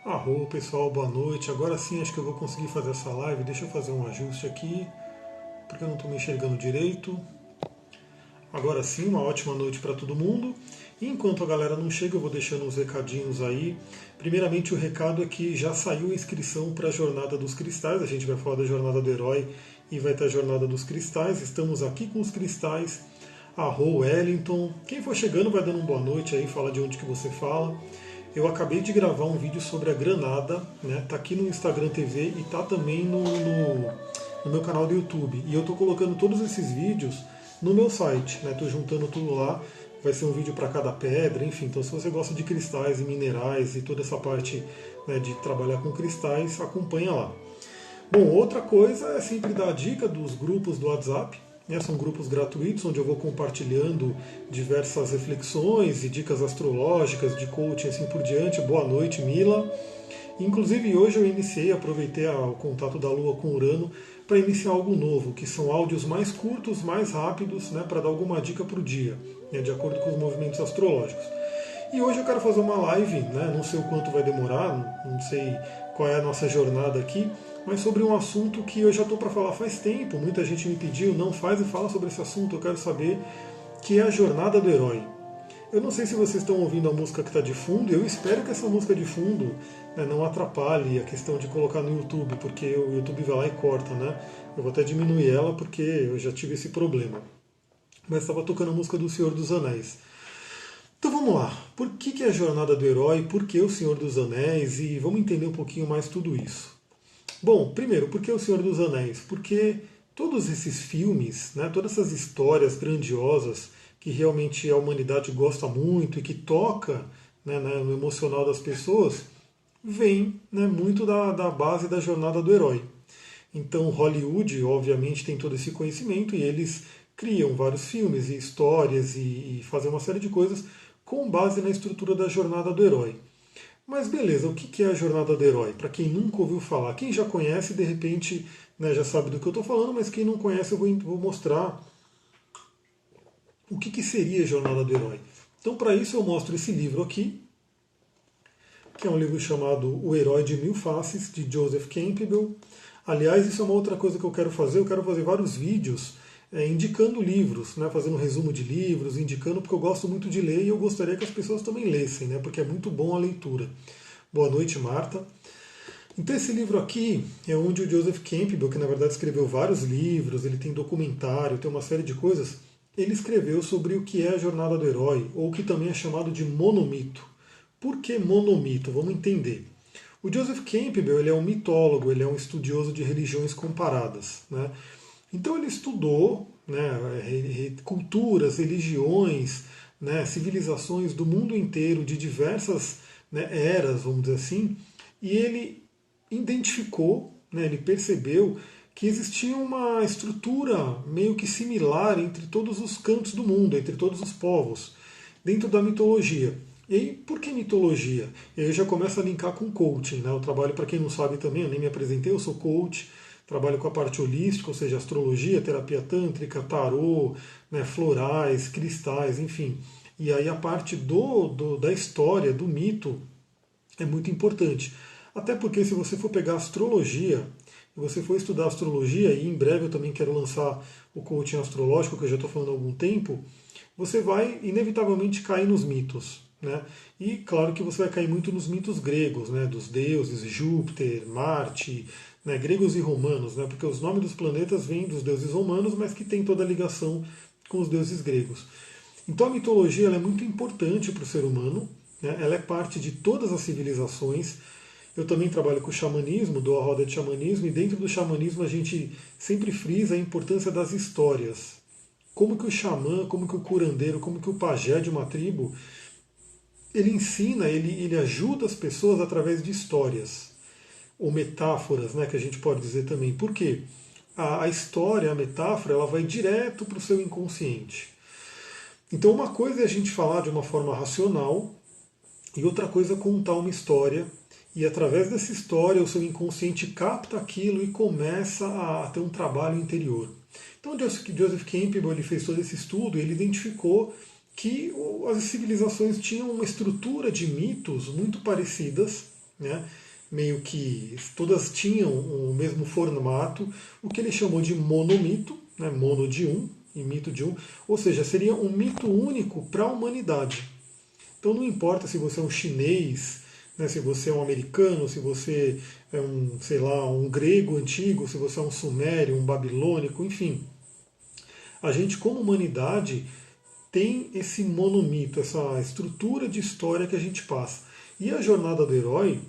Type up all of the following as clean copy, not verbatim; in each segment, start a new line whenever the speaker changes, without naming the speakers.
Arro, pessoal, boa noite. Agora sim acho que eu vou conseguir fazer essa live. Deixa eu fazer um ajuste aqui, porque eu não estou me enxergando direito. Agora sim, uma ótima noite para todo mundo. E enquanto a galera não chega, eu vou deixando uns recadinhos aí. Primeiramente, o recado é que já saiu a inscrição para a Jornada dos Cristais. A gente vai falar da Jornada do Herói e vai ter a Jornada dos Cristais. Estamos aqui com os cristais. Arro, Wellington. Quem for chegando vai dando uma boa noite aí, fala de onde que você fala. Eu acabei de gravar um vídeo sobre a granada, né? Tá aqui no Instagram TV e tá também no meu canal do YouTube. E eu tô colocando todos esses vídeos no meu site, né? Tô juntando tudo lá. Vai ser um vídeo para cada pedra, enfim. Então, se você gosta de cristais e minerais e toda essa parte, né, de trabalhar com cristais, acompanha lá. Bom, outra coisa é sempre dar a dica dos grupos do WhatsApp. Né? São grupos gratuitos onde eu vou compartilhando diversas reflexões e dicas astrológicas, de coaching assim por diante. Boa noite, Mila. Inclusive hoje eu aproveitei o contato da Lua com Urano para iniciar algo novo, que são áudios mais curtos, mais rápidos, né, para dar alguma dica para o dia, né, de acordo com os movimentos astrológicos. E hoje eu quero fazer uma live, né, não sei o quanto vai demorar, não sei qual é a nossa jornada aqui, mas sobre um assunto que eu já estou para falar faz tempo, muita gente me pediu, não faz e fala sobre esse assunto, eu quero saber, que é a jornada do herói. Eu não sei se vocês estão ouvindo a música que está de fundo, eu espero que essa música de fundo, né, não atrapalhe a questão de colocar no YouTube, porque o YouTube vai lá e corta, né? Eu vou até diminuir ela porque eu já tive esse problema. Mas estava tocando a música do Senhor dos Anéis. Então vamos lá. Por que é a jornada do herói? Por que o Senhor dos Anéis? E vamos entender um pouquinho mais tudo isso. Bom, primeiro, por que o Senhor dos Anéis? Porque todos esses filmes, né, todas essas histórias grandiosas que realmente a humanidade gosta muito e que toca, né, no emocional das pessoas, vem, né, muito da base da jornada do herói. Então Hollywood, obviamente, tem todo esse conhecimento e eles criam vários filmes e histórias e fazem uma série de coisas com base na estrutura da jornada do herói. Mas beleza, o que é a jornada do herói? Para quem nunca ouviu falar, quem já conhece, de repente, né, já sabe do que eu estou falando, mas quem não conhece, eu vou mostrar o que seria a jornada do herói. Então, para isso, eu mostro esse livro aqui, que é um livro chamado O Herói de Mil Faces, de Joseph Campbell. Aliás, isso é uma outra coisa que eu quero fazer vários vídeos indicando livros, né, fazendo um resumo de livros, indicando, porque eu gosto muito de ler e eu gostaria que as pessoas também lessem, né, porque é muito bom a leitura. Boa noite, Marta. Então esse livro aqui é onde o Joseph Campbell, que na verdade escreveu vários livros, ele tem documentário, tem uma série de coisas, ele escreveu sobre o que é a jornada do herói, ou o que também é chamado de monomito. Por que monomito? Vamos entender. O Joseph Campbell ele é um mitólogo, ele é um estudioso de religiões comparadas. Né? Então ele estudou, né, culturas, religiões, né, civilizações do mundo inteiro, de diversas, né, eras, vamos dizer assim, e ele identificou, né, ele percebeu que existia uma estrutura meio que similar entre todos os cantos do mundo, entre todos os povos, dentro da mitologia. E aí, por que mitologia? E aí eu já começo a linkar com coaching. Né? Eu trabalho, para quem não sabe também, eu nem me apresentei, eu sou coach, trabalho com a parte holística, ou seja, astrologia, terapia tântrica, tarô, né, florais, cristais, enfim. E aí a parte da história, do mito, é muito importante. Até porque se você for pegar astrologia, se você for estudar astrologia, e em breve eu também quero lançar o coaching astrológico, que eu já estou falando há algum tempo, você vai inevitavelmente cair nos mitos. Né? E claro que você vai cair muito nos mitos gregos, né? Dos deuses, Júpiter, Marte, né? Gregos e romanos, né? Porque os nomes dos planetas vêm dos deuses romanos, mas que tem toda a ligação com os deuses gregos. Então a mitologia ela é muito importante para o ser humano, né? Ela é parte de todas as civilizações. Eu também trabalho com o xamanismo, dou a roda de xamanismo, e dentro do xamanismo a gente sempre frisa a importância das histórias. Como que o xamã, como que o curandeiro, como que o pajé de uma tribo, ele ensina, ele ajuda as pessoas através de histórias, ou metáforas, né, que a gente pode dizer também. Por quê? A história, a metáfora, ela vai direto para o seu inconsciente. Então uma coisa é a gente falar de uma forma racional, e outra coisa é contar uma história, e através dessa história o seu inconsciente capta aquilo e começa a ter um trabalho interior. Então Joseph Campbell ele fez todo esse estudo e ele identificou que as civilizações tinham uma estrutura de mitos muito parecidas, né? Meio que todas tinham o mesmo formato, o que ele chamou de monomito, né? Mono de um e mito de um, ou seja, seria um mito único para a humanidade. Então não importa se você é um chinês, né, se você é um americano, se você é um, sei lá, um grego antigo, se você é um sumério, um babilônico, enfim. A gente, como humanidade, tem esse monomito, essa estrutura de história que a gente passa. E a jornada do herói,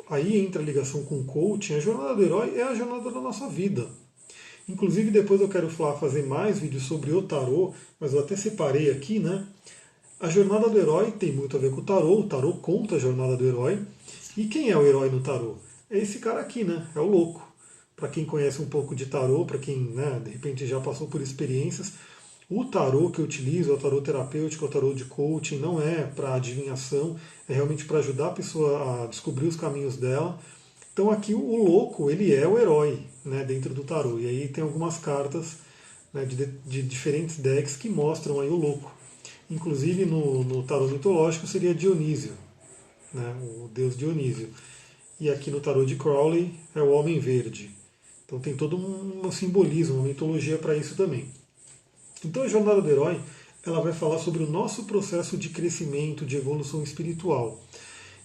aí entra a ligação com o coaching, a jornada do herói é a jornada da nossa vida. Inclusive depois eu quero fazer mais vídeos sobre o tarô, mas eu até separei aqui, né? A jornada do herói tem muito a ver com o tarô conta a jornada do herói. E quem é o herói no tarô? É esse cara aqui, né? É o louco. Para quem conhece um pouco de tarô, para quem né, de repente já passou por experiências, o tarô que eu utilizo, é o tarô terapêutico, é o tarô de coaching, não é para adivinhação, é realmente para ajudar a pessoa a descobrir os caminhos dela. Então aqui o louco, ele é o herói, né, dentro do tarô. E aí tem algumas cartas, né, de diferentes decks que mostram aí o louco. Inclusive no tarô mitológico seria Dionísio, né, o deus Dionísio. E aqui no tarô de Crowley é o Homem Verde. Então tem todo um simbolismo, uma mitologia para isso também. Então a jornada do herói ela vai falar sobre o nosso processo de crescimento, de evolução espiritual.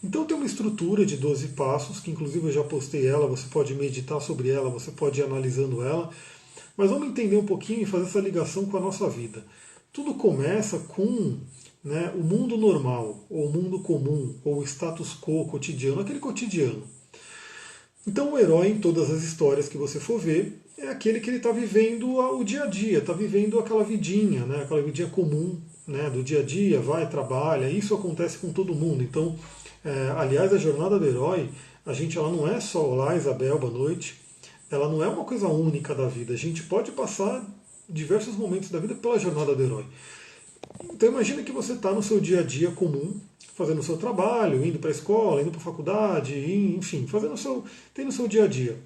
Então tem uma estrutura de 12 passos, que inclusive eu já postei ela, você pode meditar sobre ela, você pode ir analisando ela, mas vamos entender um pouquinho e fazer essa ligação com a nossa vida. Tudo começa com né, o mundo normal, ou o mundo comum, ou o status quo cotidiano, aquele cotidiano. Então o herói em todas as histórias que você for ver é aquele que ele está vivendo o dia a dia, está vivendo aquela vidinha, né, aquela vidinha comum né, do dia a dia, vai, trabalha, isso acontece com todo mundo. Então, aliás, a jornada do herói, ela não é só olá Isabel, boa noite, ela não é uma coisa única da vida, a gente pode passar diversos momentos da vida pela jornada do herói. Então imagina que você está no seu dia a dia comum, fazendo o seu trabalho, indo para a escola, indo para a faculdade, enfim, tendo o seu dia a dia.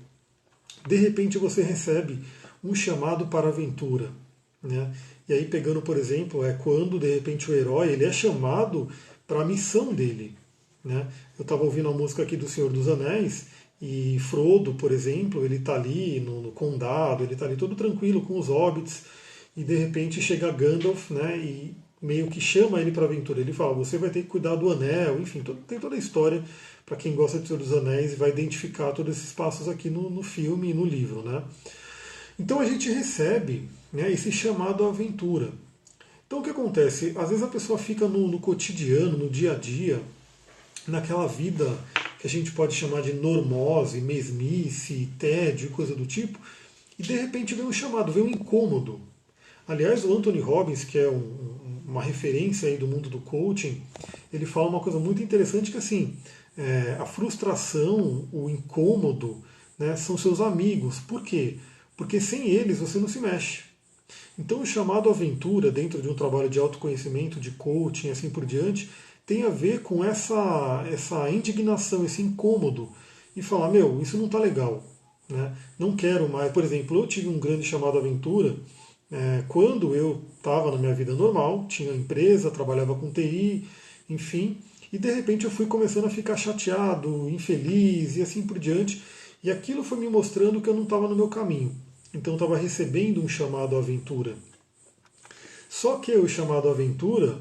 De repente você recebe um chamado para a aventura. Né? E aí pegando, por exemplo, é quando de repente o herói ele é chamado para a missão dele. Né? Eu estava ouvindo a música aqui do Senhor dos Anéis, e Frodo, por exemplo, ele está ali no condado, ele está ali todo tranquilo com os hobbits, e de repente chega Gandalf, né, e meio que chama ele para a aventura. Ele fala, você vai ter que cuidar do anel, enfim, tem toda a história para quem gosta de Senhor dos Anéis e vai identificar todos esses passos aqui no filme e no livro. Né? Então a gente recebe né, esse chamado à aventura. Então o que acontece? Às vezes a pessoa fica no cotidiano, no dia a dia, naquela vida que a gente pode chamar de normose, mesmice, tédio, coisa do tipo, e de repente vem um chamado, vem um incômodo. Aliás, o Anthony Robbins, que é uma referência aí do mundo do coaching, ele fala uma coisa muito interessante que assim, a frustração, o incômodo, né, são seus amigos. Por quê? Porque sem eles você não se mexe. Então o chamado aventura dentro de um trabalho de autoconhecimento, de coaching, assim por diante, tem a ver com essa indignação, esse incômodo, e falar, meu, isso não está legal, né? Não quero mais. Por exemplo, eu tive um grande chamado aventura quando eu estava na minha vida normal, tinha empresa, trabalhava com TI, enfim, e de repente eu fui começando a ficar chateado, infeliz e assim por diante, e aquilo foi me mostrando que eu não estava no meu caminho. Então eu estava recebendo um chamado à aventura. Só que o chamado à aventura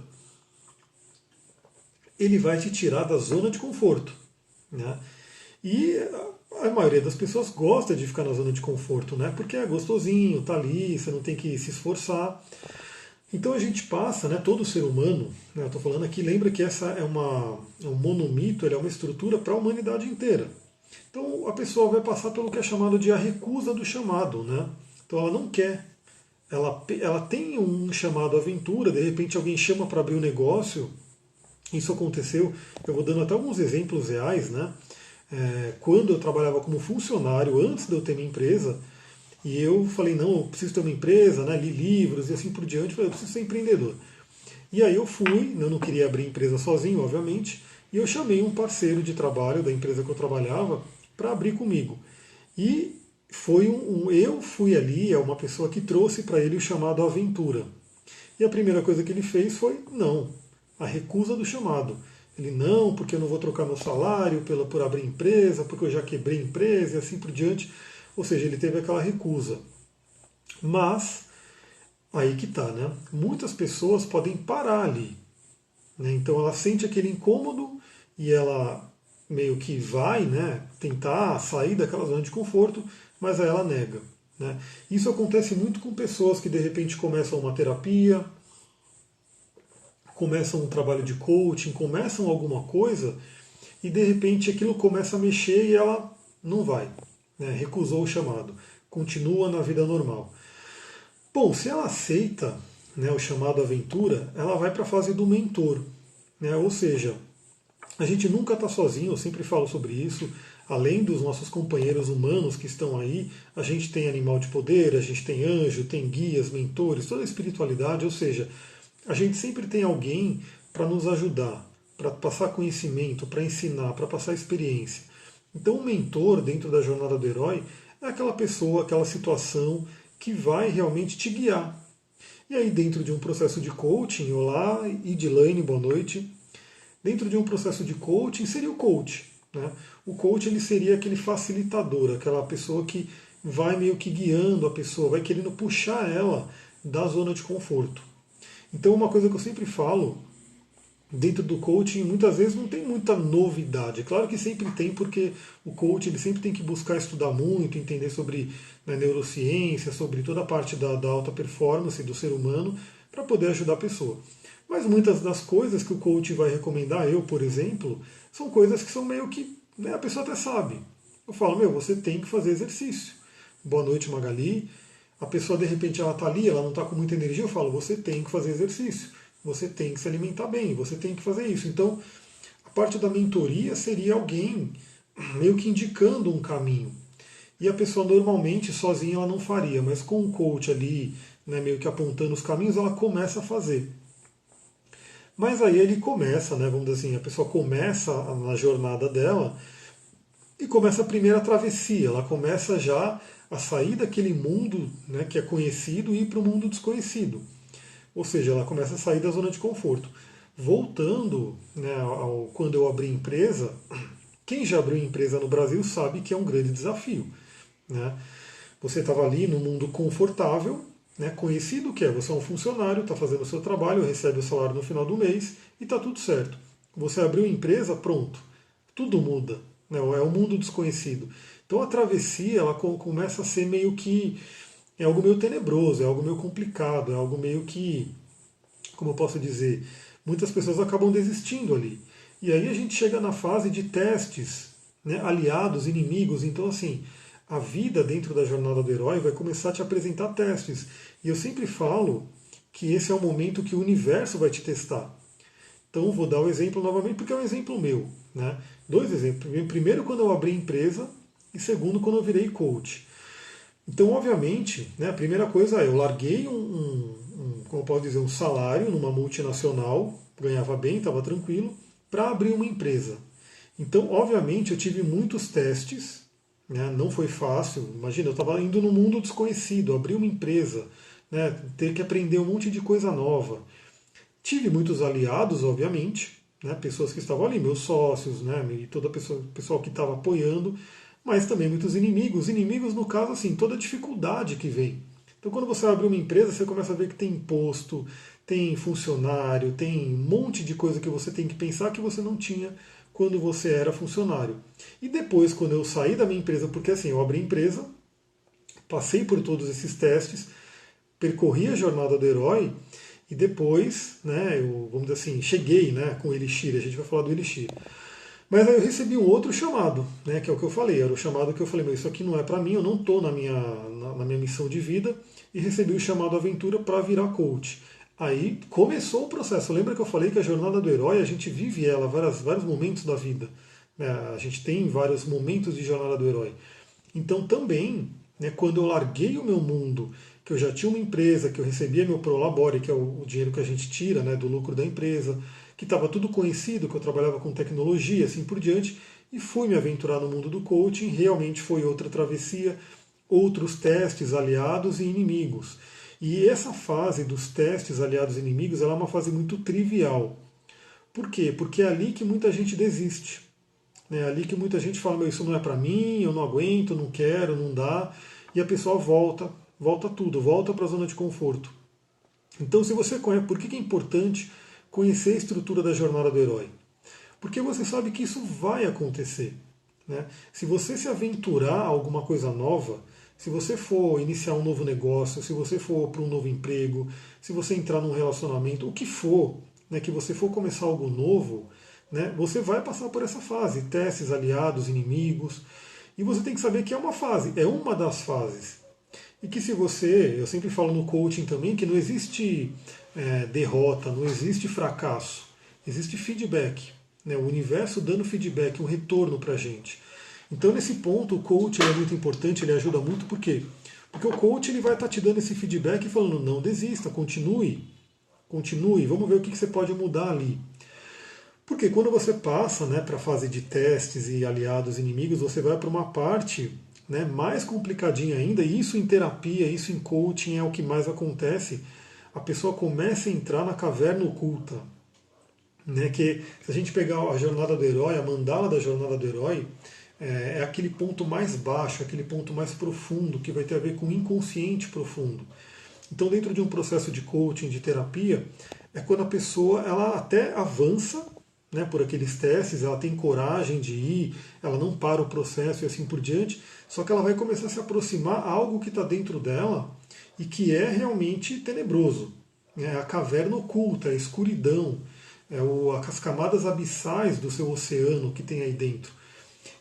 ele vai te tirar da zona de conforto. Né? E a maioria das pessoas gosta de ficar na zona de conforto, né? Porque é gostosinho, tá ali, você não tem que se esforçar. Então a gente passa, né, todo ser humano, né, eu estou falando aqui, lembra que essa é um monomito, ele é uma estrutura para a humanidade inteira. Então a pessoa vai passar pelo que é chamado de a recusa do chamado. Né? Então ela não quer. Ela tem um chamado à aventura, de repente alguém chama para abrir um negócio. Isso aconteceu, eu vou dando até alguns exemplos reais, né? Quando eu trabalhava como funcionário, antes de eu ter minha empresa, e eu falei, não, eu preciso ter uma empresa, né? Li livros e assim por diante, falei, eu preciso ser empreendedor. E aí eu fui, eu não queria abrir empresa sozinho, obviamente, e eu chamei um parceiro de trabalho da empresa que eu trabalhava para abrir comigo. E eu fui ali, é uma pessoa que trouxe para ele o chamado aventura. E a primeira coisa que ele fez foi, não, a recusa do chamado. Ele não, porque eu não vou trocar meu salário por abrir empresa, porque eu já quebrei empresa e assim por diante. Ou seja, ele teve aquela recusa. Mas, aí que tá, né? Muitas pessoas podem parar ali. Né? Então ela sente aquele incômodo e ela meio que vai, né, tentar sair daquela zona de conforto, mas aí ela nega. Né? Isso acontece muito com pessoas que de repente começam uma terapia, começam um trabalho de coaching, começam alguma coisa e de repente aquilo começa a mexer e ela não vai, né? Recusou o chamado, continua na vida normal. Bom, se ela aceita, né, o chamado aventura, ela vai para a fase do mentor, né? Ou seja, a gente nunca está sozinho, eu sempre falo sobre isso. Além dos nossos companheiros humanos que estão aí, a gente tem animal de poder, a gente tem anjo, tem guias, mentores, toda a espiritualidade, ou seja, a gente sempre tem alguém para nos ajudar, para passar conhecimento, para ensinar, para passar experiência. Então, o mentor dentro da jornada do herói é aquela pessoa, aquela situação que vai realmente te guiar. E aí, dentro de um processo de coaching, olá, Idilane, boa noite. Dentro de um processo de coaching, seria o coach. Né? O coach ele seria aquele facilitador, aquela pessoa que vai meio que guiando a pessoa, vai querendo puxar ela da zona de conforto. Então, uma coisa que eu sempre falo, dentro do coaching, muitas vezes não tem muita novidade. Claro que sempre tem, porque o coach ele sempre tem que buscar estudar muito, entender sobre, né, neurociência, sobre toda a parte da alta performance do ser humano, para poder ajudar a pessoa. Mas muitas das coisas que o coach vai recomendar, eu, por exemplo, são coisas que são meio que, né, a pessoa até sabe. Eu falo, você tem que fazer exercício. Boa noite, Magali. A pessoa, de repente, ela está ali, ela não está com muita energia, eu falo, você tem que fazer exercício. Você tem que se alimentar bem, você tem que fazer isso. Então, a parte da mentoria seria alguém meio que indicando um caminho. E a pessoa normalmente sozinha ela não faria, mas com um coach ali, né, meio que apontando os caminhos, ela começa a fazer. Mas aí ele começa, né, vamos dizer assim, a pessoa começa na jornada dela e começa a primeira travessia. Ela começa já a sair daquele mundo, né, que é conhecido e ir para o mundo desconhecido. Ou seja, ela começa a sair da zona de conforto. Voltando, né, quando eu abri empresa, quem já abriu empresa no Brasil sabe que é um grande desafio. Né? Você estava ali no mundo confortável, né, conhecido que é, você é um funcionário, está fazendo o seu trabalho, recebe o salário no final do mês e está tudo certo. Você abriu empresa, pronto. Tudo muda. Né? É um mundo desconhecido. Então a travessia ela começa a ser meio que é algo meio tenebroso, é algo meio complicado, é algo meio que, como eu posso dizer, muitas pessoas acabam desistindo ali. E aí a gente chega na fase de testes, né, aliados, inimigos. Então, assim, a vida dentro da jornada do herói vai começar a te apresentar testes. E eu sempre falo que esse é o momento que o universo vai te testar. Então, vou dar o exemplo novamente, porque é um exemplo meu. Né? Dois exemplos. Primeiro, quando eu abri empresa, e segundo, quando eu virei coach. Então, obviamente, né, a primeira coisa é, eu larguei como eu posso dizer, um salário numa multinacional, ganhava bem, estava tranquilo, para abrir uma empresa. Então, obviamente, eu tive muitos testes, né, não foi fácil. Imagina, eu estava indo no mundo desconhecido, abrir uma empresa, né, ter que aprender um monte de coisa nova. Tive muitos aliados, obviamente, né, pessoas que estavam ali, meus sócios, né, e todo o pessoal que estava apoiando, mas também muitos inimigos. Inimigos, no caso, assim, toda a dificuldade que vem. Então, quando você abre uma empresa, você começa a ver que tem imposto, tem funcionário, tem um monte de coisa que você tem que pensar que você não tinha quando você era funcionário. E depois, quando eu saí da minha empresa, porque assim, eu abri a empresa, passei por todos esses testes, percorri a jornada do herói, e depois, né, vamos dizer assim, cheguei, né, com o Elixir, a gente vai falar do Elixir. Mas aí eu recebi um outro chamado, né, que é o que eu falei, era o chamado que eu falei, mas isso aqui não é para mim, eu não estou na minha missão de vida, e recebi o chamado aventura para virar coach. Aí começou o processo. Lembra que eu falei que a jornada do herói, a gente vive ela vários momentos da vida. Né? A gente tem vários momentos de jornada do herói. Então também, né, quando eu larguei o meu mundo, que eu já tinha uma empresa, que eu recebia meu Prolabore, que é o dinheiro que a gente tira, né, do lucro da empresa, que estava tudo conhecido, que eu trabalhava com tecnologia, assim por diante, e fui me aventurar no mundo do coaching, realmente foi outra travessia, outros testes, aliados e inimigos. E essa fase dos testes, aliados e inimigos, ela é uma fase muito trivial. Por quê? Porque é ali que muita gente desiste. É ali que muita gente fala, meu, isso não é para mim, eu não aguento, não quero, não dá. E a pessoa volta tudo, volta para a zona de conforto. Então, se você conhece, por que é importante conhecer a estrutura da jornada do herói? Porque você sabe que isso vai acontecer. Né? Se você se aventurar a alguma coisa nova, se você for iniciar um novo negócio, se você for para um novo emprego, se você entrar num relacionamento, o que for, né, que você for começar algo novo, né, você vai passar por essa fase, testes, aliados, inimigos, e você tem que saber que é uma fase, é uma das fases. E que se você, eu sempre falo no coaching também, que não existe derrota, não existe fracasso, existe feedback. Né, o universo dando feedback, um retorno para a gente. Então, nesse ponto, o coach é muito importante, ele ajuda muito, por quê? Porque o coach ele vai estar te dando esse feedback e falando, não desista, continue, vamos ver o que você pode mudar ali. Porque quando você passa, né, para a fase de testes e aliados inimigos, você vai para uma parte, né, mais complicadinha ainda, e isso em terapia, isso em coaching é o que mais acontece. A pessoa começa a entrar na caverna oculta. Né, que se a gente pegar a jornada do herói, a mandala da jornada do herói, é aquele ponto mais baixo, aquele ponto mais profundo, que vai ter a ver com o inconsciente profundo. Então, dentro de um processo de coaching, de terapia, é quando a pessoa ela até avança, né, por aqueles testes, ela tem coragem de ir, ela não para o processo e assim por diante, só que ela vai começar a se aproximar a algo que está dentro dela e que é realmente tenebroso. É a caverna oculta, a escuridão, as camadas abissais do seu oceano que tem aí dentro.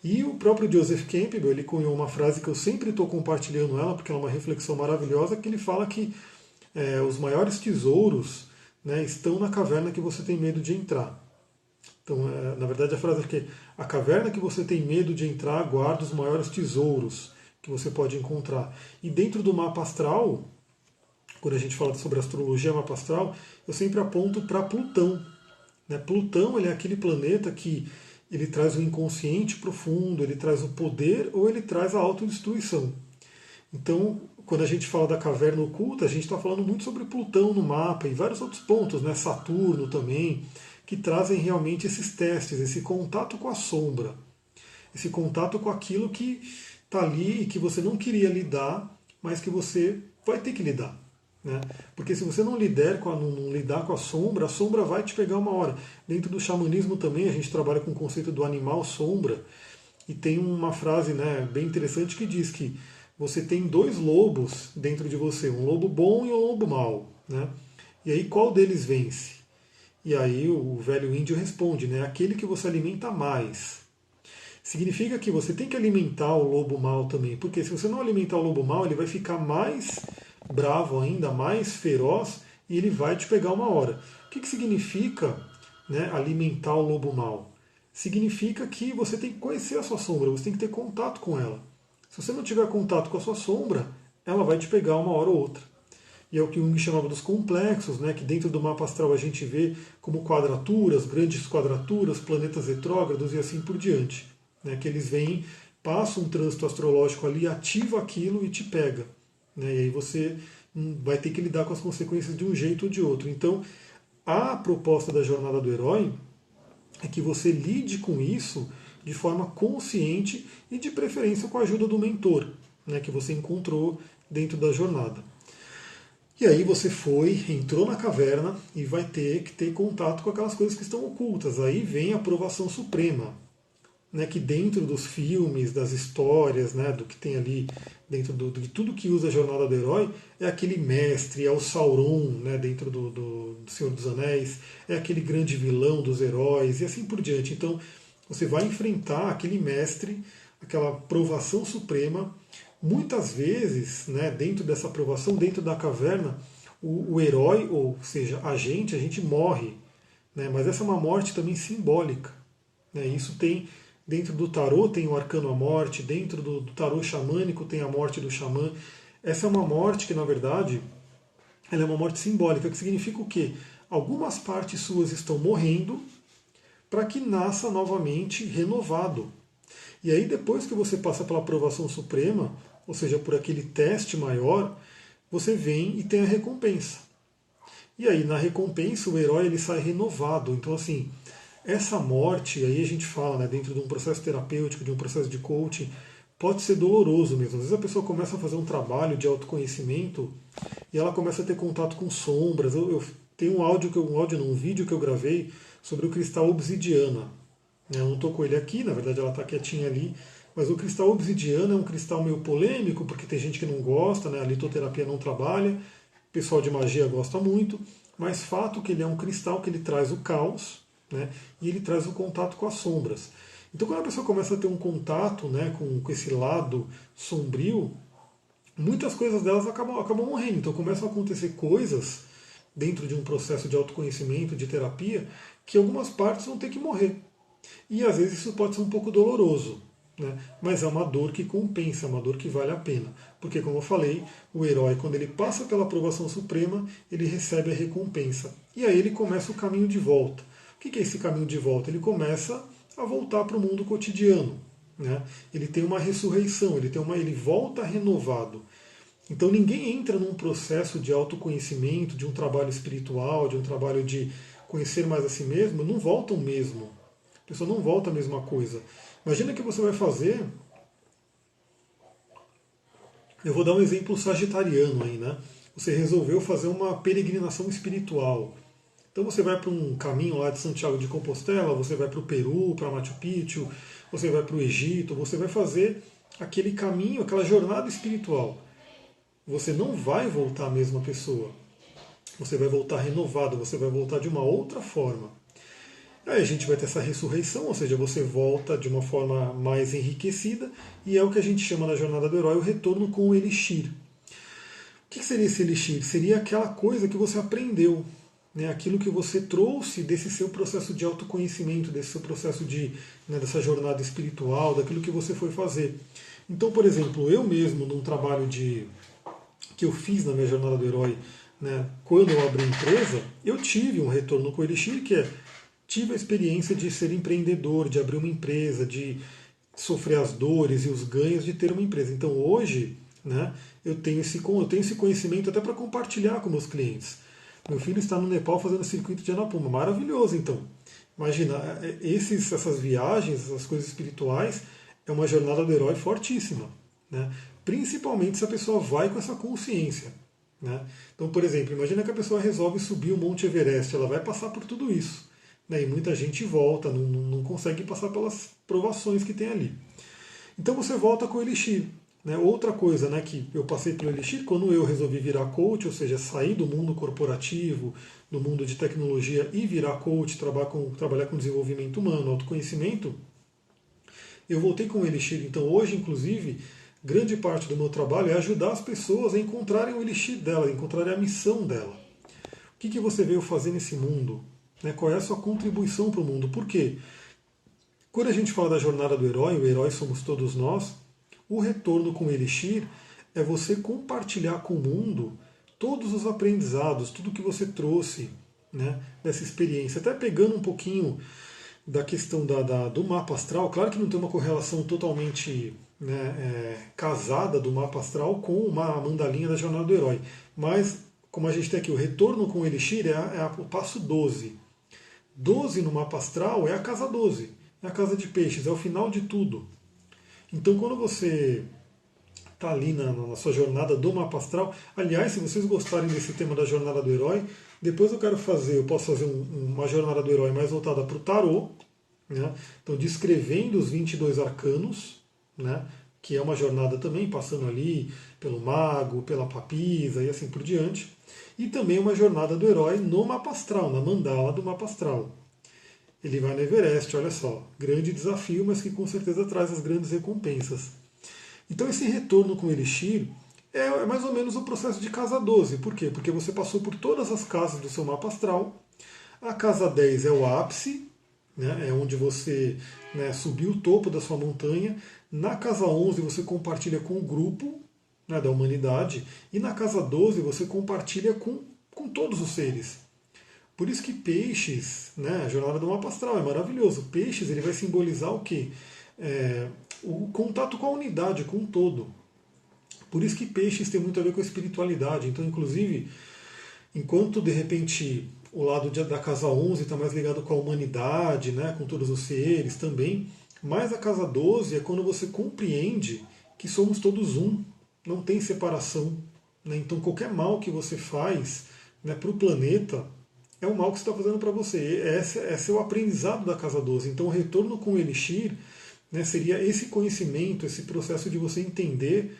E o próprio Joseph Campbell, ele cunhou uma frase que eu sempre estou compartilhando ela, porque ela é uma reflexão maravilhosa, que ele fala que os maiores tesouros, né, estão na caverna que você tem medo de entrar. Então, na verdade, a frase é que a caverna que você tem medo de entrar guarda os maiores tesouros que você pode encontrar. E dentro do mapa astral, quando a gente fala sobre astrologia, mapa astral, eu sempre aponto para Plutão. Né? Plutão ele é aquele planeta que ele traz o inconsciente profundo, ele traz o poder ou ele traz a autodestruição. Então, quando a gente fala da caverna oculta, a gente está falando muito sobre Plutão no mapa e vários outros pontos, né? Saturno também, que trazem realmente esses testes, esse contato com a sombra, esse contato com aquilo que está ali e que você não queria lidar, mas que você vai ter que lidar. Né? Porque se você não lidar com a sombra vai te pegar uma hora. Dentro do xamanismo também a gente trabalha com o conceito do animal sombra, e tem uma frase, né, bem interessante que diz que você tem dois lobos dentro de você, um lobo bom e um lobo mau. Né? E aí qual deles vence? E aí o velho índio responde, né, aquele que você alimenta mais. Significa que você tem que alimentar o lobo mau também, porque se você não alimentar o lobo mau, ele vai ficar mais bravo ainda, mais feroz, e ele vai te pegar uma hora. O que significa, né, alimentar o lobo mau? Significa que você tem que conhecer a sua sombra, você tem que ter contato com ela. Se você não tiver contato com a sua sombra, ela vai te pegar uma hora ou outra. E é o que Jung chamava dos complexos, né, que dentro do mapa astral a gente vê como quadraturas, grandes quadraturas, planetas retrógrados e assim por diante. Né, que eles vêm, passam um trânsito astrológico ali, ativa aquilo e te pega. Né, e aí você vai ter que lidar com as consequências de um jeito ou de outro. Então, a proposta da jornada do herói é que você lide com isso de forma consciente e de preferência com a ajuda do mentor, né, que você encontrou dentro da jornada. E aí você entrou na caverna e vai ter que ter contato com aquelas coisas que estão ocultas. Aí vem a aprovação suprema, né, que dentro dos filmes, das histórias, né, do que tem ali, dentro de tudo que usa a jornada do herói, é aquele mestre, é o Sauron, né, dentro do Senhor dos Anéis, é aquele grande vilão dos heróis e assim por diante. Então você vai enfrentar aquele mestre, aquela aprovação suprema. Muitas vezes, né, dentro dessa aprovação, dentro da caverna, o herói, ou seja, a gente morre. Né, mas essa é uma morte também simbólica. Né, isso tem, dentro do tarô tem o arcano a morte, dentro do tarô xamânico tem a morte do xamã. Essa é uma morte que, na verdade, ela é uma morte simbólica, que significa o quê? Algumas partes suas estão morrendo para que nasça novamente renovado. E aí, depois que você passa pela aprovação suprema, ou seja, por aquele teste maior, você vem e tem a recompensa. E aí, na recompensa, o herói ele sai renovado. Então, assim, Essa morte, aí a gente fala, né, dentro de um processo terapêutico, de um processo de coaching, pode ser doloroso mesmo. Às vezes a pessoa começa a fazer um trabalho de autoconhecimento e ela começa a ter contato com sombras. Eu tenho um áudio, um vídeo que eu gravei sobre o cristal obsidiana. Eu não estou com ele aqui, na verdade ela está quietinha ali, mas o cristal obsidiana é um cristal meio polêmico, porque tem gente que não gosta, né? A litoterapia não trabalha, o pessoal de magia gosta muito, mas fato que ele é um cristal que ele traz o caos, né? E ele traz o contato com as sombras. Então quando a pessoa começa a ter um contato, né, com esse lado sombrio, muitas coisas delas acabam morrendo. Então começam a acontecer coisas dentro de um processo de autoconhecimento, de terapia, que algumas partes vão ter que morrer. E às vezes isso pode ser um pouco doloroso, né? Mas é uma dor que compensa, é uma dor que vale a pena. Porque, como eu falei, o herói, quando ele passa pela aprovação suprema, ele recebe a recompensa. E aí ele começa o caminho de volta. O que é esse caminho de volta? Ele começa a voltar para o mundo cotidiano. Né? Ele tem uma ressurreição, ele volta renovado. Então ninguém entra num processo de autoconhecimento, de um trabalho espiritual, de um trabalho de conhecer mais a si mesmo, não volta o mesmo. A pessoa não volta a mesma coisa. Imagina que você vai fazer. Eu vou dar um exemplo sagitariano aí, né? Você resolveu fazer uma peregrinação espiritual. Então você vai para um caminho lá de Santiago de Compostela, você vai para o Peru, para Machu Picchu, você vai para o Egito, você vai fazer aquele caminho, aquela jornada espiritual. Você não vai voltar a mesma pessoa. Você vai voltar renovado, você vai voltar de uma outra forma. Aí a gente vai ter essa ressurreição, ou seja, você volta de uma forma mais enriquecida, e é o que a gente chama na jornada do herói o retorno com o elixir. O que seria esse elixir? Seria aquela coisa que você aprendeu, né? Aquilo que você trouxe desse seu processo de autoconhecimento, desse seu processo dessa jornada espiritual, daquilo que você foi fazer. Então, por exemplo, eu mesmo, num trabalho que eu fiz na minha jornada do herói, né, quando eu abri a empresa, eu tive um retorno com o elixir, que tive a experiência de ser empreendedor, de abrir uma empresa, de sofrer as dores e os ganhos de ter uma empresa. Então hoje, né, eu tenho esse conhecimento até para compartilhar com meus clientes. Meu filho está no Nepal fazendo circuito de Annapurna, maravilhoso então. Imagina, essas viagens, essas coisas espirituais, é uma jornada do herói fortíssima. Né? Principalmente se a pessoa vai com essa consciência. Né? Então, por exemplo, imagina que a pessoa resolve subir o Monte Everest, ela vai passar por tudo isso. Né? E muita gente volta, não consegue passar pelas provações que tem ali. Então você volta com o Elixir. Né? Outra coisa, né, que eu passei pelo Elixir, quando eu resolvi virar coach, ou seja, sair do mundo corporativo, do mundo de tecnologia e virar coach, trabalhar com desenvolvimento humano, autoconhecimento, eu voltei com o Elixir. Então hoje, inclusive, grande parte do meu trabalho é ajudar as pessoas a encontrarem o Elixir dela, a encontrarem a missão dela. O que você veio fazer nesse mundo? Né? Qual é a sua contribuição para o mundo? Por quê? Quando a gente fala da jornada do herói, o herói somos todos nós, o retorno com o Elixir é você compartilhar com o mundo todos os aprendizados, tudo que você trouxe, né, dessa experiência. Até pegando um pouquinho da questão do mapa astral, claro que não tem uma correlação totalmente, né, casada do mapa astral com uma mandalinha da jornada do herói, mas como a gente tem aqui o retorno com o Elixir, o passo 12. 12 no mapa astral é a casa 12, é a casa de peixes, é o final de tudo. Então, quando você está ali na sua jornada do mapa astral, aliás, se vocês gostarem desse tema da jornada do herói, depois eu posso fazer uma jornada do herói mais voltada para o tarô, né? Então, descrevendo os 22 arcanos, né? Que é uma jornada também, passando ali pelo mago, pela papisa e assim por diante, e também uma jornada do herói no mapa astral, na mandala do mapa astral. Ele vai no Everest, olha só, grande desafio, mas que com certeza traz as grandes recompensas. Então esse retorno com o Elixir é mais ou menos o processo de casa 12. Por quê? Porque você passou por todas as casas do seu mapa astral. A casa 10 é o ápice, né, é onde você, né, subiu o topo da sua montanha. Na casa 11 você compartilha com o grupo, né, da humanidade. E na casa 12 você compartilha com todos os seres. Por isso que Peixes, né, a jornada do mapa astral é maravilhoso. Peixes ele vai simbolizar o quê? O contato com a unidade, com o todo. Por isso que Peixes tem muito a ver com a espiritualidade. Então, inclusive, enquanto de repente o lado da casa 11 está mais ligado com a humanidade, né, com todos os seres também. Mas a casa 12 é quando você compreende que somos todos um, não tem separação. Né? Então qualquer mal que você faz, né, para o planeta é o mal que você está fazendo para você. Esse é o aprendizado da casa 12. Então o retorno com o Elixir, né, seria esse conhecimento, esse processo de você entender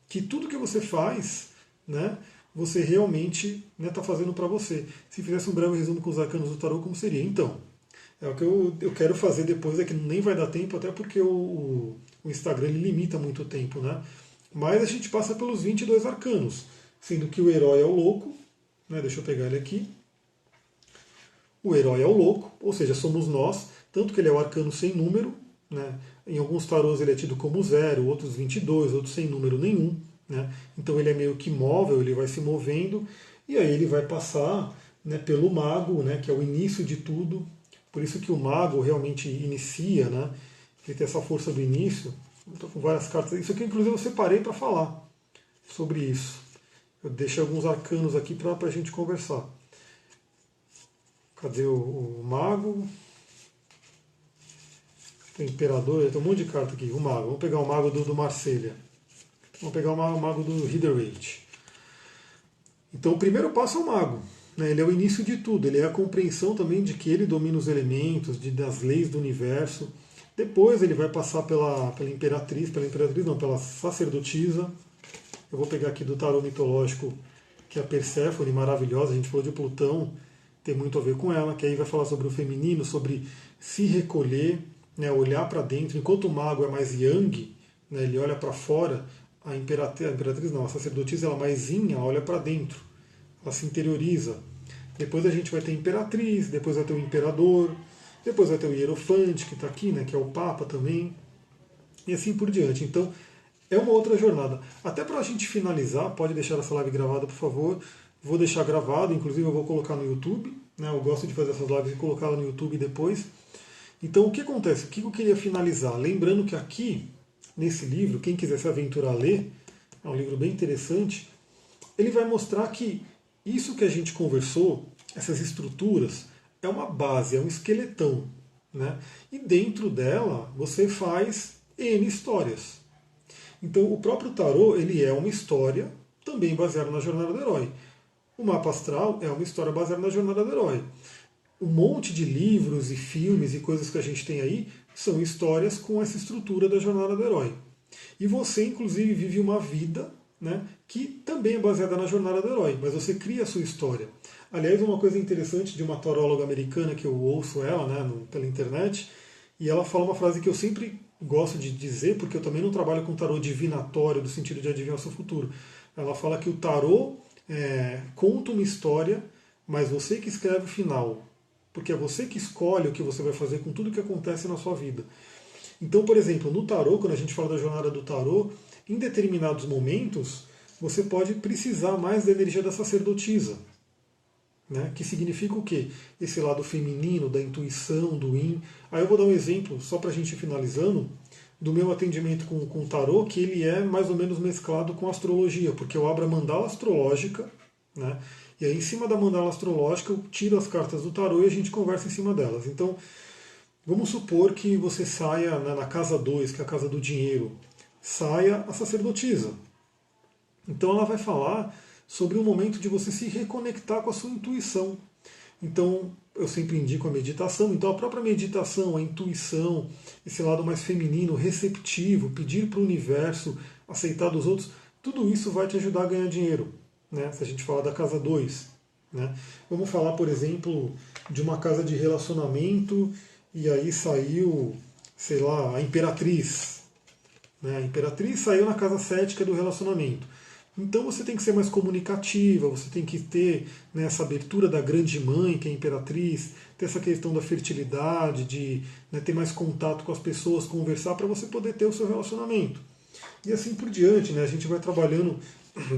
que tudo que você faz, né, você realmente está fazendo para você. Se fizesse um breve resumo com os arcanos do tarô, como seria? Então, é o que eu quero fazer depois, é que nem vai dar tempo, até porque o Instagram ele limita muito o tempo, né? Mas a gente passa pelos 22 arcanos, sendo que o herói é o louco, né? Deixa eu pegar ele aqui. O herói é o louco, ou seja, somos nós, tanto que ele é o arcano sem número, né? Em alguns tarôs ele é tido como 0, outros 22, outros sem número nenhum. Né? Então ele é meio que móvel, ele vai se movendo, e aí ele vai passar, né, pelo mago, né, que é o início de tudo. Por isso que o mago realmente inicia, né? Ele tem essa força do início. Estou com várias cartas. Isso aqui, inclusive, eu separei para falar sobre isso. Eu deixei alguns arcanos aqui para a gente conversar. Cadê o mago? Tem o imperador, tem um monte de carta aqui. O mago. Vamos pegar o mago do Marselha. Vamos pegar o mago do Riderate. Então o primeiro passo é o mago. Né? Ele é o início de tudo. Ele é a compreensão também de que ele domina os elementos, das leis do universo. Depois ele vai passar pela imperatriz não, pela sacerdotisa. Eu vou pegar aqui do tarô mitológico, que é a Perséfone, maravilhosa. A gente falou de Plutão, tem muito a ver com ela, que aí vai falar sobre o feminino, sobre se recolher, né, olhar para dentro. Enquanto o mago é mais yang, né, ele olha para fora, a imperatriz não, a sacerdotisa ela mais yin, olha para dentro, ela se interioriza. Depois a gente vai ter a imperatriz, depois vai ter o imperador, depois vai ter o hierofante, que está aqui, né, que é o papa também, e assim por diante. Então é uma outra jornada. Até para a gente finalizar, pode deixar essa live gravada, por favor. Vou deixar gravado, inclusive eu vou colocar no YouTube. Né, eu gosto de fazer essas lives e colocá-la no YouTube depois. Então o que acontece? O que eu queria finalizar? Lembrando que aqui, nesse livro, quem quiser se aventurar a ler, é um livro bem interessante, ele vai mostrar que isso que a gente conversou, essas estruturas, é uma base, é um esqueletão. Né? E dentro dela você faz N histórias. Então o próprio tarô ele é uma história também baseada na jornada do herói. O mapa astral é uma história baseada na jornada do herói. Um monte de livros e filmes e coisas que a gente tem aí são histórias com essa estrutura da jornada do herói. E você, inclusive, vive uma vida, né, que também é baseada na jornada do herói, mas você cria a sua história. Aliás, uma coisa interessante de uma taróloga americana que eu ouço ela, né, pela internet, e ela fala uma frase que eu sempre gosto de dizer, porque eu também não trabalho com tarô divinatório, no sentido de adivinhar o seu futuro. Ela fala que o tarô conta uma história, mas você que escreve o final. Porque é você que escolhe o que você vai fazer com tudo que acontece na sua vida. Então, por exemplo, no tarô, quando a gente fala da jornada do tarô, em determinados momentos, você pode precisar mais da energia da sacerdotisa. Né? Que significa o quê? Esse lado feminino, da intuição, do yin. Aí eu vou dar um exemplo, só para a gente ir finalizando, do meu atendimento com o tarô, que ele é mais ou menos mesclado com astrologia, porque eu abro a mandala astrológica, né? E aí, em cima da mandala astrológica, eu tiro as cartas do tarô e a gente conversa em cima delas. Então, vamos supor que você saia na casa 2, que é a casa do dinheiro, saia a sacerdotisa. Então, ela vai falar sobre o momento de você se reconectar com a sua intuição. Então, eu sempre indico a meditação. Então, a própria meditação, a intuição, esse lado mais feminino, receptivo, pedir para o universo, aceitar dos outros, tudo isso vai te ajudar a ganhar dinheiro. Né, se a gente falar da casa 2. Né? Vamos falar, por exemplo, de uma casa de relacionamento e aí saiu, sei lá, a imperatriz. Né? A imperatriz saiu na casa 7, que é do relacionamento. Então você tem que ser mais comunicativa, você tem que ter, né, essa abertura da grande mãe, que é a imperatriz, ter essa questão da fertilidade, de, né, ter mais contato com as pessoas, conversar para você poder ter o seu relacionamento. E assim por diante, né? A gente vai trabalhando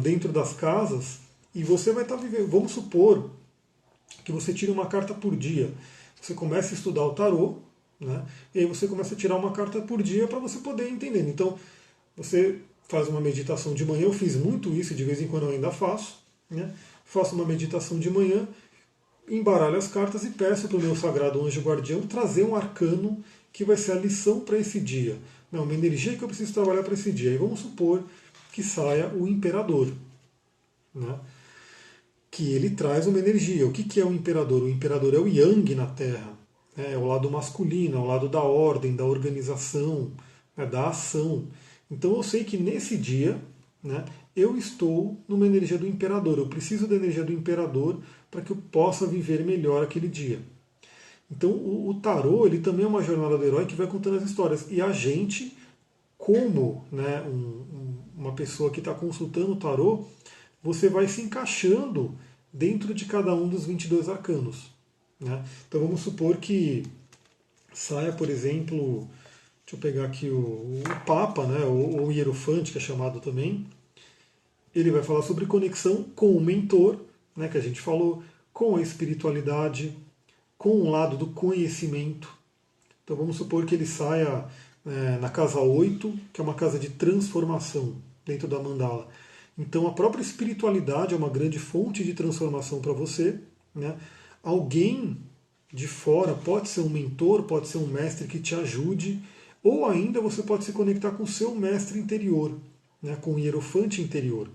dentro das casas e você vai estar vivendo. Vamos supor que você tire uma carta por dia. Você começa a estudar o tarô, né? E aí você começa a tirar uma carta por dia para você poder entender. Então, você faz uma meditação de manhã. Eu fiz muito isso, de vez em quando eu ainda faço. Né? Faço uma meditação de manhã embaralho as cartas e peço para o meu sagrado anjo guardião trazer um arcano que vai ser a lição para esse dia. Não, uma energia que eu preciso trabalhar para esse dia. E vamos supor que saia o imperador, né? Que ele traz uma energia. O que é o imperador? O imperador é o yang na Terra, né? É o lado masculino, é o lado da ordem, da organização, né? Da ação. Então eu sei que nesse dia, né, eu estou numa energia do imperador. Eu preciso da energia do imperador para que eu possa viver melhor aquele dia. Então o tarô ele também é uma jornada do herói que vai contando as histórias. E a gente, como, né, uma pessoa que está consultando o tarô, você vai se encaixando dentro de cada um dos 22 arcanos. Né? Então vamos supor que saia, por exemplo, deixa eu pegar aqui o Papa, né, ou o Hierofante, que é chamado também. Ele vai falar sobre conexão com o mentor, né, que a gente falou, com a espiritualidade, com o lado do conhecimento. Então vamos supor que ele saia na casa 8, que é uma casa de transformação dentro da mandala. Então a própria espiritualidade é uma grande fonte de transformação para você. Né? Alguém de fora pode ser um mentor, pode ser um mestre que te ajude, ou ainda você pode se conectar com o seu mestre interior, né? Com o hierofante interior.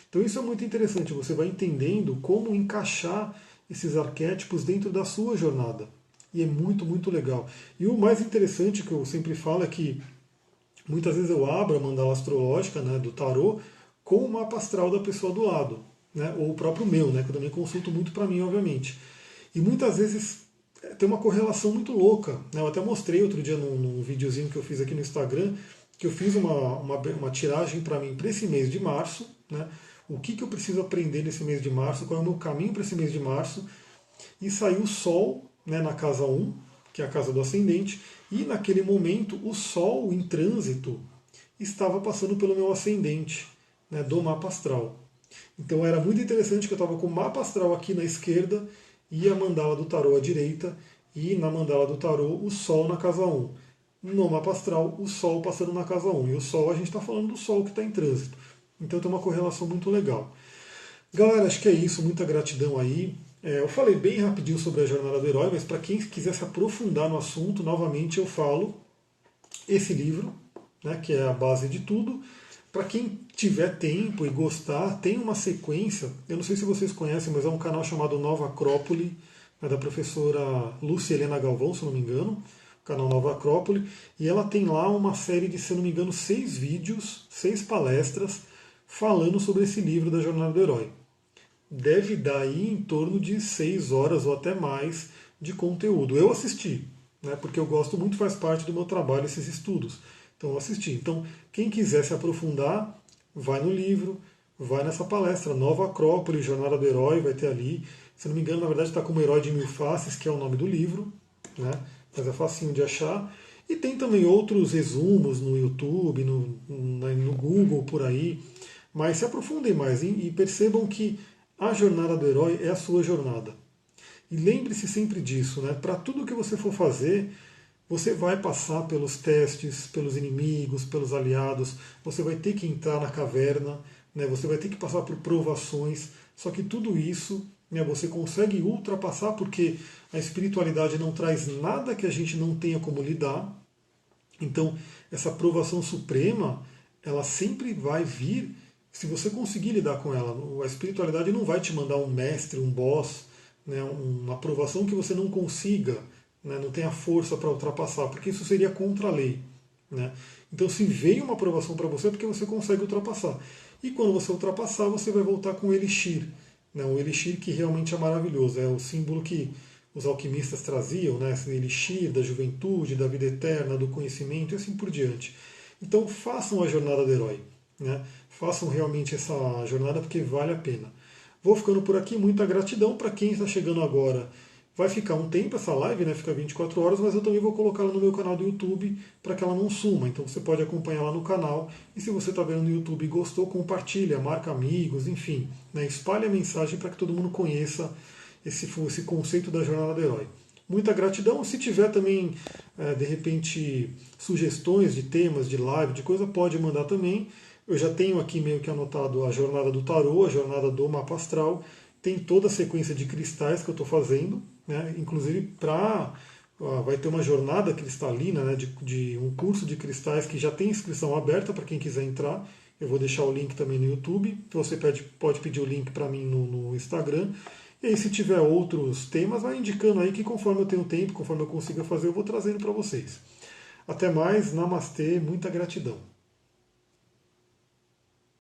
Então isso é muito interessante, você vai entendendo como encaixar esses arquétipos dentro da sua jornada. E é muito, muito legal. E o mais interessante que eu sempre falo é que muitas vezes eu abro a mandala astrológica, né, do tarô com o mapa astral da pessoa do lado, né, ou o próprio meu, né, que eu também consulto muito para mim, obviamente. E muitas vezes tem uma correlação muito louca. Né? Eu até mostrei outro dia num videozinho que eu fiz aqui no Instagram, que eu fiz uma tiragem para mim para esse mês de março, né? O que eu preciso aprender nesse mês de março, qual é o meu caminho para esse mês de março, e saiu o Sol, né, na casa 1, que é a casa do ascendente, e naquele momento o Sol em trânsito estava passando pelo meu ascendente, né, do mapa astral. Então era muito interessante que eu estava com o mapa astral aqui na esquerda e a mandala do tarô à direita, e na mandala do tarô o Sol na casa 1. No mapa astral, o Sol passando na casa 1. E o Sol, a gente está falando do Sol que está em trânsito. Então tem uma correlação muito legal. Galera, acho que é isso. Muita gratidão aí. Eu falei bem rapidinho sobre a jornada do herói, mas para quem quiser se aprofundar no assunto, novamente eu falo esse livro, né, que é a base de tudo. Para quem tiver tempo e gostar, tem uma sequência. Eu não sei se vocês conhecem, mas é um canal chamado Nova Acrópole, né, da professora Lúcia Helena Galvão, se não me engano, o canal Nova Acrópole. E ela tem lá uma série de, se não me engano, 6 vídeos, 6 palestras, falando sobre esse livro da Jornada do Herói. Deve dar aí em torno de 6 horas ou até mais de conteúdo. Eu assisti, né, porque eu gosto muito, faz parte do meu trabalho esses estudos. Então eu assisti. Então, quem quiser se aprofundar, vai no livro, vai nessa palestra, Nova Acrópole, Jornada do Herói, vai ter ali. Se não me engano, na verdade está como Herói de Mil Faces, que é o nome do livro, né? Mas é facinho de achar. E tem também outros resumos no YouTube, no Google, por aí. Mas se aprofundem mais e percebam que a jornada do herói é a sua jornada. E lembre-se sempre disso, né? Para tudo que você for fazer, você vai passar pelos testes, pelos inimigos, pelos aliados, você vai ter que entrar na caverna, né? Você vai ter que passar por provações, só que tudo isso, né, você consegue ultrapassar porque a espiritualidade não traz nada que a gente não tenha como lidar. Então, essa provação suprema, ela sempre vai vir se você conseguir lidar com ela. A espiritualidade não vai te mandar um mestre, um boss, né, uma aprovação que você não consiga, né, não tenha força para ultrapassar, porque isso seria contra a lei. Né? Então, se veio uma aprovação para você, é porque você consegue ultrapassar. E quando você ultrapassar, você vai voltar com o elixir. Né, um elixir que realmente é maravilhoso. É o símbolo que os alquimistas traziam, né, esse elixir da juventude, da vida eterna, do conhecimento e assim por diante. Então, façam a jornada do herói. Né? Façam realmente essa jornada porque vale a pena. Vou ficando por aqui, muita gratidão para quem está chegando agora. Vai ficar um tempo essa live, né? Fica 24 horas, mas eu também vou colocá-la no meu canal do YouTube para que ela não suma. Então você pode acompanhar lá no canal. E se você está vendo no YouTube e gostou, compartilha, marca amigos, enfim. Né? Espalhe a mensagem para que todo mundo conheça esse conceito da jornada do herói. Muita gratidão. Se tiver também, de repente, sugestões de temas, de live, de coisa, pode mandar também. Eu já tenho aqui meio que anotado a jornada do tarô, a jornada do mapa astral, tem toda a sequência de cristais que eu estou fazendo, né? Inclusive vai ter uma jornada cristalina, né? De um curso de cristais que já tem inscrição aberta para quem quiser entrar. Eu vou deixar o link também no YouTube. Você pode pedir o link para mim no Instagram. E aí, se tiver outros temas, vai indicando aí que conforme eu tenho tempo, conforme eu consiga fazer, eu vou trazendo para vocês. Até mais, namastê, muita gratidão.